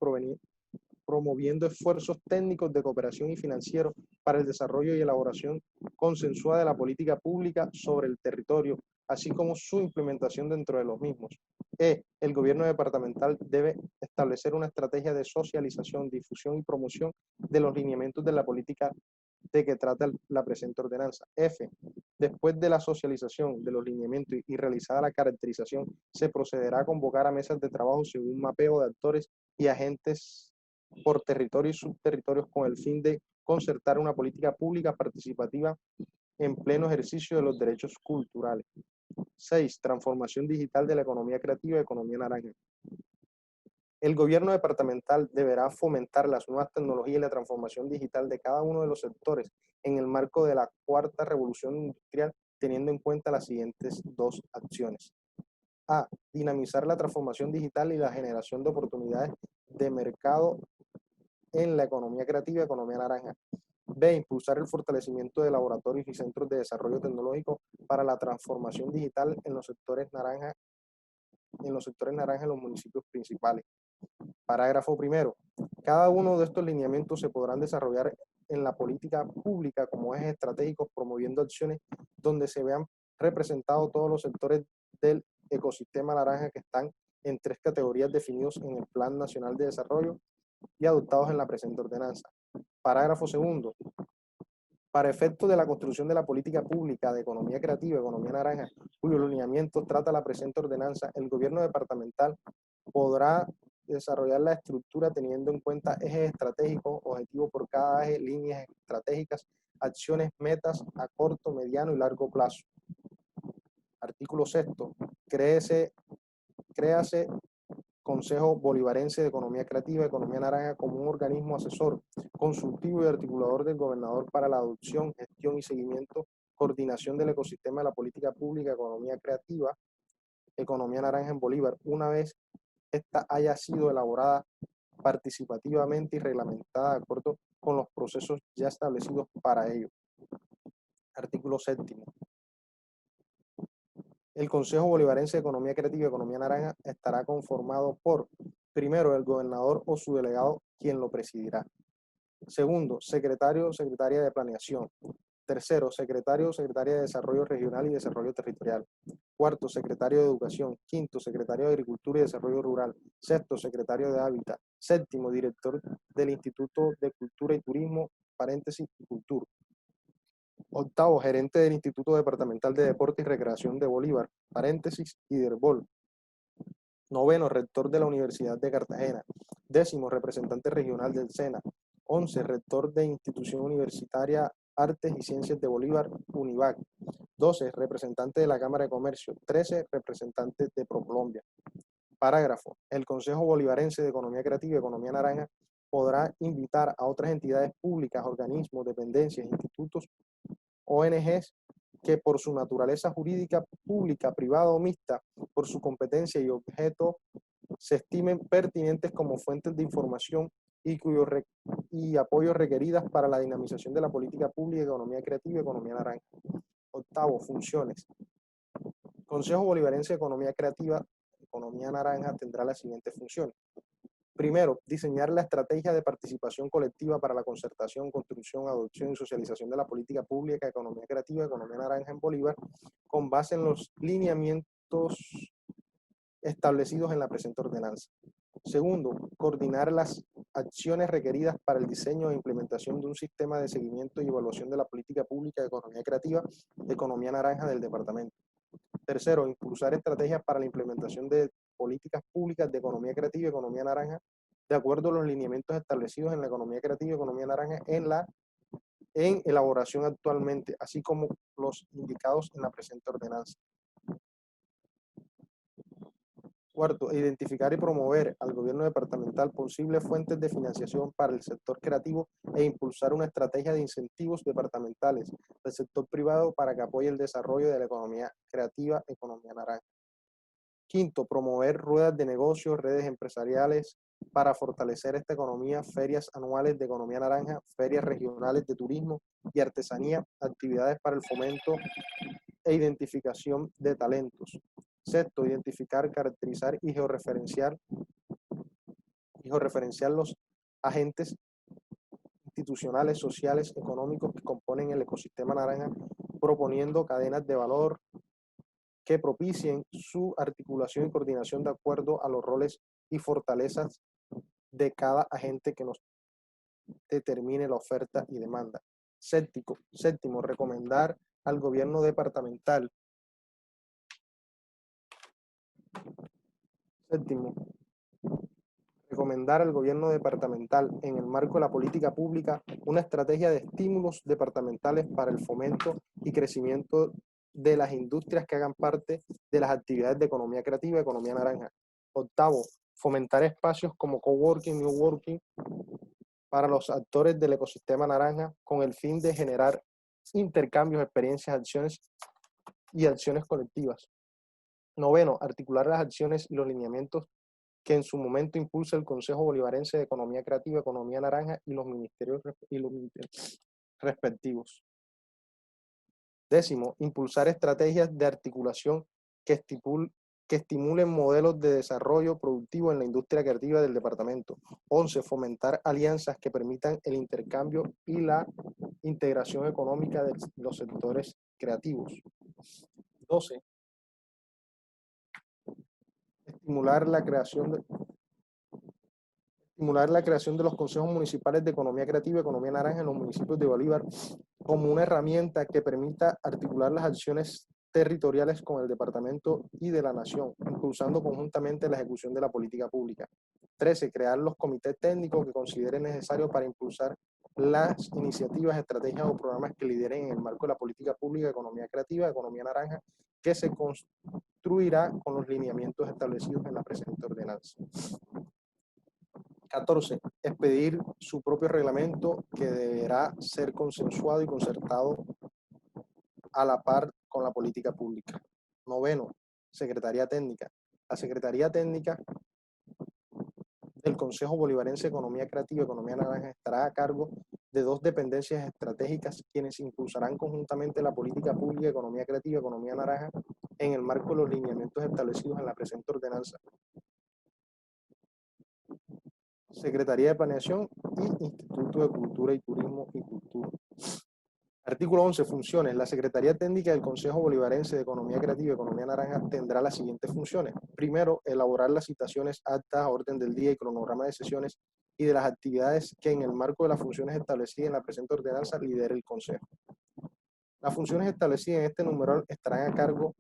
promoviendo esfuerzos técnicos de cooperación y financieros para el desarrollo y elaboración consensuada de la política pública sobre el territorio, así como su implementación dentro de los mismos. E. El gobierno departamental debe establecer una estrategia de socialización, difusión y promoción de los lineamientos de la política de que trata la presente ordenanza. F. Después de la socialización de los lineamientos y realizada la caracterización, se procederá a convocar a mesas de trabajo según un mapeo de actores y agentes por territorio y subterritorios con el fin de concertar una política pública participativa en pleno ejercicio de los derechos culturales. 6. Transformación digital de la economía creativa y economía naranja. El gobierno departamental deberá fomentar las nuevas tecnologías y la transformación digital de cada uno de los sectores en el marco de la cuarta revolución industrial, teniendo en cuenta las siguientes dos acciones. A. Dinamizar la transformación digital y la generación de oportunidades de mercado en la economía creativa, economía naranja. B. Impulsar el fortalecimiento de laboratorios y centros de desarrollo tecnológico para la transformación digital en los sectores naranja en los municipios principales. Parágrafo primero. Cada uno de estos lineamientos se podrán desarrollar en la política pública como ejes estratégicos, promoviendo acciones donde se vean representados todos los sectores del ecosistema naranja que están en 3 categorías definidos en el Plan Nacional de Desarrollo y adoptados en la presente ordenanza. Parágrafo segundo. Para efectos de la construcción de la política pública de economía creativa, economía naranja, cuyos lineamientos trata la presente ordenanza, el gobierno departamental podrá desarrollar la estructura teniendo en cuenta ejes estratégicos, objetivos por cada eje, líneas estratégicas, acciones, metas a corto, mediano y largo plazo. Artículo 6. Créase Consejo Bolivarense de Economía Creativa, Economía Naranja como un organismo asesor, consultivo y articulador del gobernador para la adopción, gestión y seguimiento, coordinación del ecosistema de la política pública, economía creativa, economía naranja en Bolívar, una vez esta haya sido elaborada participativamente y reglamentada de acuerdo con los procesos ya establecidos para ello. Artículo 7. El Consejo Bolivarense de Economía Creativa y Economía Naranja estará conformado por, primero, el gobernador o su delegado, quien lo presidirá. Segundo, secretario o secretaria de Planeación. Tercero, secretario o secretaria de Desarrollo Regional y Desarrollo Territorial. Cuarto, secretario de Educación. Quinto, secretario de Agricultura y Desarrollo Rural. Sexto, secretario de Hábitat. Séptimo, director del Instituto de Cultura y Turismo, paréntesis, y Cultura. Octavo, gerente del Instituto Departamental de Deporte y Recreación de Bolívar, paréntesis, IDERBOL. Noveno, rector de la Universidad de Cartagena. Décimo, representante regional del SENA. 11, rector de Institución Universitaria Artes y Ciencias de Bolívar, UNIVAC. 12, representante de la Cámara de Comercio. 13, representante de ProColombia. Parágrafo. El Consejo Bolivarense de Economía Creativa y Economía Naranja podrá invitar a otras entidades públicas, organismos, dependencias, institutos, ONGs, que por su naturaleza jurídica, pública, privada o mixta, por su competencia y objeto, se estimen pertinentes como fuentes de información y apoyos requeridas para la dinamización de la política pública de economía creativa y economía naranja. Octavo, funciones. Consejo Bolivarense de Economía Creativa, Economía Naranja tendrá las siguientes funciones. Primero, diseñar la estrategia de participación colectiva para la concertación, construcción, adopción y socialización de la política pública de economía creativa, economía naranja en Bolívar, con base en los lineamientos establecidos en la presente ordenanza. Segundo, coordinar las acciones requeridas para el diseño e implementación de un sistema de seguimiento y evaluación de la política pública de economía creativa, economía naranja del departamento. Tercero, impulsar estrategias para la implementación de políticas públicas de economía creativa y economía naranja de acuerdo a los lineamientos establecidos en la economía creativa y economía naranja en elaboración actualmente, así como los indicados en la presente ordenanza. Cuarto, identificar y promover al gobierno departamental posibles fuentes de financiación para el sector creativo e impulsar una estrategia de incentivos departamentales del sector privado para que apoye el desarrollo de la economía creativa, economía naranja. Quinto, promover ruedas de negocios, redes empresariales para fortalecer esta economía, ferias anuales de economía naranja, ferias regionales de turismo y artesanía, actividades para el fomento e identificación de talentos. Sexto, identificar, caracterizar y georreferenciar los agentes institucionales, sociales, económicos que componen el ecosistema naranja, proponiendo cadenas de valor que propicien su articulación y coordinación de acuerdo a los roles y fortalezas de cada agente que nos determine la oferta y demanda. Séptimo, recomendar al gobierno departamental. Recomendar al gobierno departamental, en el marco de la política pública, una estrategia de estímulos departamentales para el fomento y crecimiento de las industrias que hagan parte de las actividades de economía creativa y economía naranja. Octavo, fomentar espacios como coworking, new working para los actores del ecosistema naranja con el fin de generar intercambios, experiencias, acciones colectivas. Noveno, articular las acciones y los lineamientos que en su momento impulsa el Consejo Bolivarense de Economía Creativa, Economía Naranja y los ministerios respectivos. Décimo, impulsar estrategias de articulación que estimulen modelos de desarrollo productivo en la industria creativa del departamento. 11, fomentar alianzas que permitan el intercambio y la integración económica de los sectores creativos. 12, estimular la creación de los consejos municipales de economía creativa y economía naranja en los municipios de Bolívar como una herramienta que permita articular las acciones territoriales con el departamento y de la nación, impulsando conjuntamente la ejecución de la política pública. 13. Crear los comités técnicos que considere necesario para impulsar las iniciativas, estrategias o programas que lideren en el marco de la política pública de economía creativa, economía naranja, que se construirá con los lineamientos establecidos en la presente ordenanza. 14. Expedir su propio reglamento que deberá ser consensuado y concertado a la par con la política pública. 9. Secretaría Técnica. La Secretaría Técnica del Consejo Bolivarense de Economía Creativa y Economía Naranja estará a cargo de 2 dependencias estratégicas quienes impulsarán conjuntamente la política pública de Economía Creativa y Economía Naranja en el marco de los lineamientos establecidos en la presente ordenanza. Secretaría de Planeación y Instituto de Cultura y Turismo y Cultura. Artículo 11. Funciones. La Secretaría Técnica del Consejo Bolivarense de Economía Creativa y Economía Naranja tendrá las siguientes funciones. Primero, elaborar las citaciones, actas, orden del día y cronograma de sesiones y de las actividades que en el marco de las funciones establecidas en la presente ordenanza lidere el Consejo. Las funciones establecidas en este numeral estarán a cargo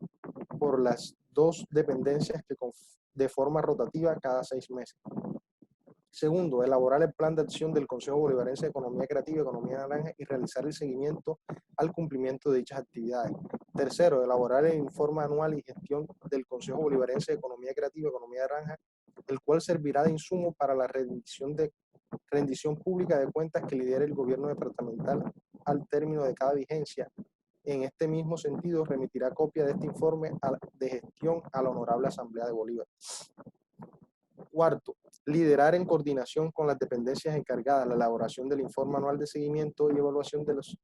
por las 2 dependencias que de forma rotativa cada 6 meses. Segundo, elaborar el plan de acción del Consejo Bolivarense de Economía Creativa y Economía Naranja y realizar el seguimiento al cumplimiento de dichas actividades. Tercero, elaborar el informe anual y gestión del Consejo Bolivarense de Economía Creativa y Economía Naranja, el cual servirá de insumo para la rendición pública de cuentas que lidere el gobierno departamental al término de cada vigencia. En este mismo sentido, remitirá copia de este informe de gestión a la Honorable Asamblea de Bolívar. Cuarto, liderar en coordinación con las dependencias encargadas la elaboración del informe anual de seguimiento y evaluación de los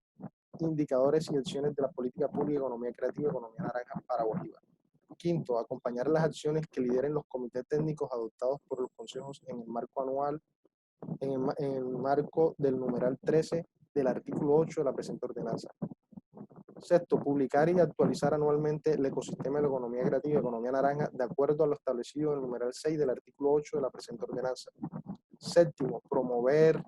indicadores y acciones de la política pública de economía creativa y economía naranja para Bolívar. Quinto, acompañar las acciones que lideren los comités técnicos adoptados por los consejos en el marco anual, en el marco del numeral 13 del artículo 8 de la presente ordenanza. Sexto, publicar y actualizar anualmente el ecosistema de la economía creativa y economía naranja de acuerdo a lo establecido en el numeral 6 del artículo 8 de la presente ordenanza. Séptimo, promover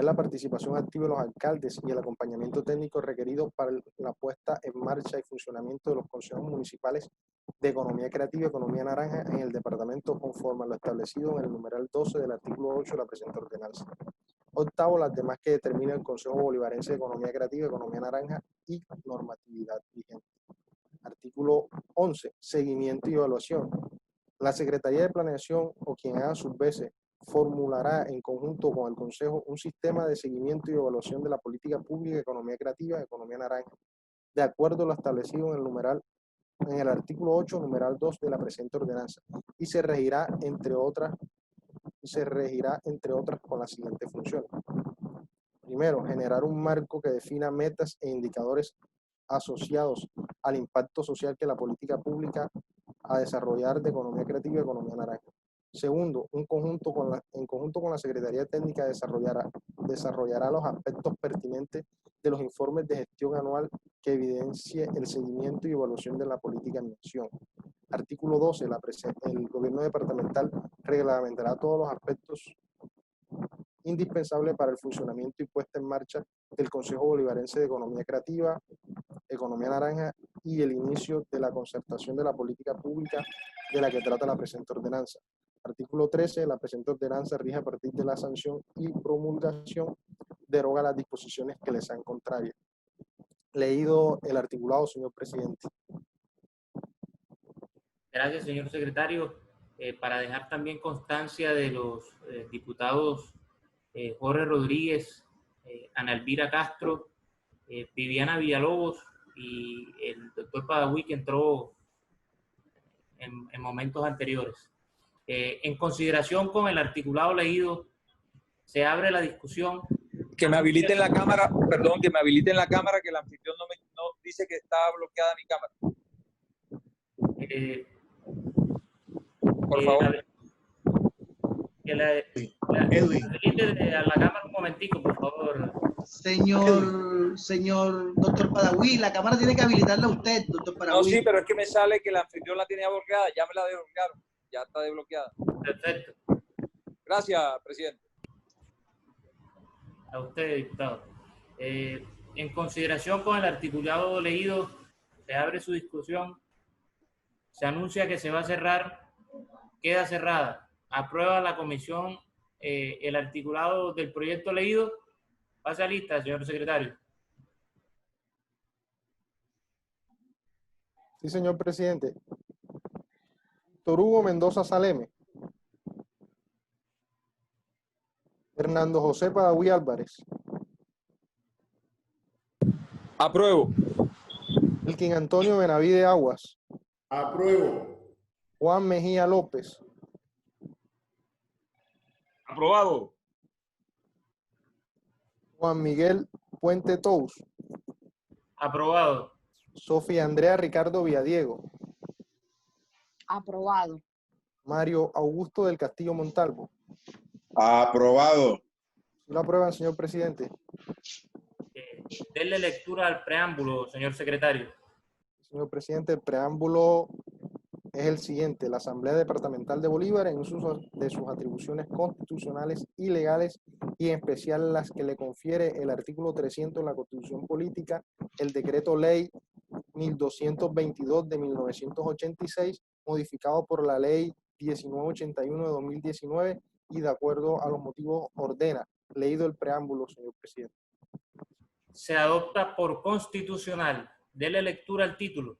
la participación activa de los alcaldes y el acompañamiento técnico requerido para la puesta en marcha y funcionamiento de los consejos municipales de economía creativa y economía naranja en el departamento conforme a lo establecido en el numeral 12 del artículo 8 de la presente ordenanza. Octavo, las demás que determina el Consejo Bolivarense de Economía Creativa y Economía Naranja y normatividad vigente. Artículo 11. Seguimiento y evaluación. La Secretaría de Planeación o quien haga sus veces formulará en conjunto con el Consejo un sistema de seguimiento y evaluación de la política pública de economía creativa y economía naranja, de acuerdo a lo establecido en el artículo 8, numeral 2 de la presente ordenanza, y se regirá entre otras con las siguientes funciones. Primero, generar un marco que defina metas e indicadores asociados al impacto social que la política pública a desarrollar de economía creativa y economía naranja. Segundo, en conjunto con la Secretaría Técnica desarrollará los aspectos pertinentes de los informes de gestión anual que evidencie el seguimiento y evaluación de la política en mención. Artículo 12. El gobierno departamental reglamentará todos los aspectos indispensables para el funcionamiento y puesta en marcha del Consejo Bolivarense de Economía Creativa, Economía Naranja y el inicio de la concertación de la política pública de la que trata la presente ordenanza. Artículo 13. La presente ordenanza rige a partir de la sanción y promulgación, deroga las disposiciones que le sean contrarias. Leído el articulado, señor presidente. Gracias, señor secretario. Para dejar también constancia de los diputados Jorge Rodríguez, Ana Elvira Castro, Viviana Villalobos y el doctor Padawi, que entró en momentos anteriores. En consideración con el articulado leído, se abre la discusión. Que me habiliten la cámara, perdón, que me habiliten la cámara, que el anfitrión no dice que está bloqueada mi cámara. Por favor. Habilite a la cámara un momentico, por favor. Señor doctor Padawi, la cámara tiene que habilitarla a usted, doctor Padawi. No, sí, pero es que me sale que el anfitrión la tenía bloqueada, ya me la desbloquearon, ya está desbloqueada. Perfecto. Gracias, presidente. A usted, diputado. En consideración con el articulado leído, se abre su discusión. Se anuncia que se va a cerrar, queda cerrada. Aprueba la comisión el articulado del proyecto leído. Pase a lista, señor secretario. Sí, señor presidente. Víctor Hugo Mendoza Saleme. Hernando José Padawi Álvarez. Apruebo. Elkin Antonio Benavide Aguas. Apruebo. Juan Mejía López. Aprobado. Juan Miguel Puente Tous. Aprobado. Sofía Andrea Ricardo Villadiego. Aprobado. Mario Augusto del Castillo Montalvo. Aprobado. ¿Sí lo aprueban, señor presidente? Denle lectura al preámbulo, señor secretario. Señor presidente, el preámbulo es el siguiente. La Asamblea Departamental de Bolívar, en uso de sus atribuciones constitucionales y legales, y en especial las que le confiere el artículo 300 de la Constitución Política, el Decreto Ley 1222 de 1986, modificado por la Ley 1981 de 2019, y de acuerdo a los motivos ordena. Leído el preámbulo, señor presidente. Se adopta por constitucional. Dele lectura al título.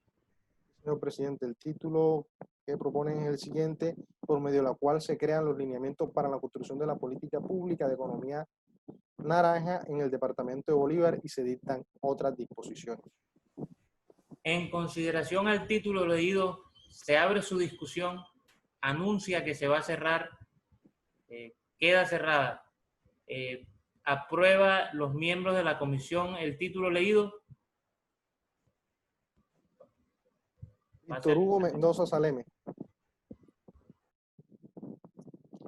Señor presidente, el título que proponen es el siguiente: por medio de la cual se crean los lineamientos para la construcción de la política pública de economía naranja en el departamento de Bolívar, y se dictan otras disposiciones. En consideración al título leído, se abre su discusión, anuncia que se va a cerrar, queda cerrada. ¿Aprueba los miembros de la comisión el título leído? Víctor Hugo Mendoza Saleme.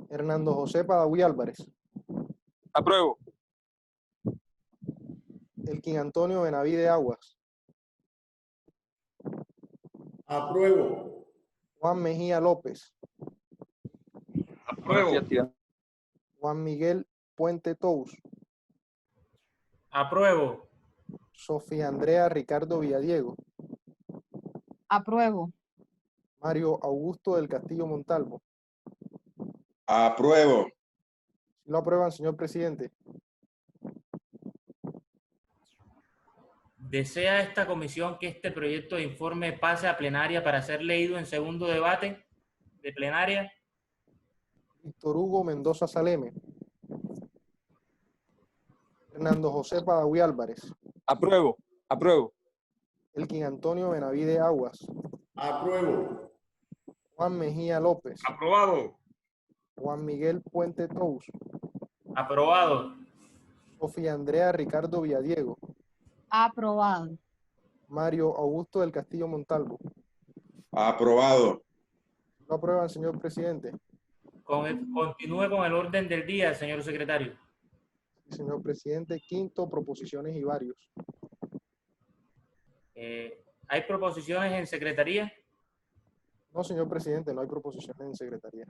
Hernando José Padawi Álvarez. Apruebo. Elkin Antonio Benavide Aguas. Apruebo. Juan Mejía López. Apruebo. Juan Miguel Puente Tous. Apruebo. Sofía Andrea Ricardo Villadiego. Apruebo. Mario Augusto del Castillo Montalvo. Apruebo. ¿Sí lo aprueban, señor presidente? ¿Desea esta comisión que este proyecto de informe pase a plenaria para ser leído en segundo debate de plenaria? Víctor Hugo Mendoza Saleme. Hernando José Padawi Álvarez. Apruebo. Apruebo. Elkin Antonio Benavide Aguas. Apruebo. Juan Mejía López. Aprobado. Juan Miguel Puente Tous. Aprobado. Sofía Andrea Ricardo Villadiego. Aprobado. Mario Augusto del Castillo Montalvo. Aprobado. ¿Lo aprueban, señor presidente? Continúe con el orden del día, señor secretario. Señor presidente, quinto, proposiciones y varios. ¿Hay proposiciones en secretaría? No, señor presidente, no hay proposiciones en secretaría.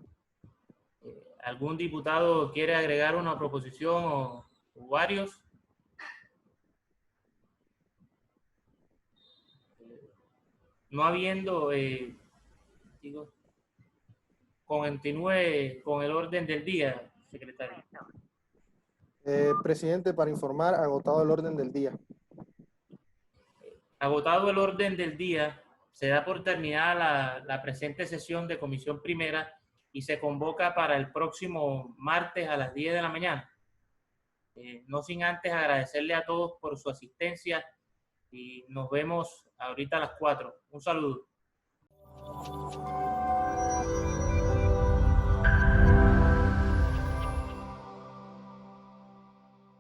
¿Algún diputado quiere agregar una proposición o varios? No habiendo, continúe con el orden del día, secretario. Presidente, para informar, agotado el orden del día. Agotado el orden del día, se da por terminada la presente sesión de Comisión Primera y se convoca para el próximo martes a las 10 de la mañana. No sin antes agradecerle a todos por su asistencia y nos vemos ahorita a las 4. Un saludo.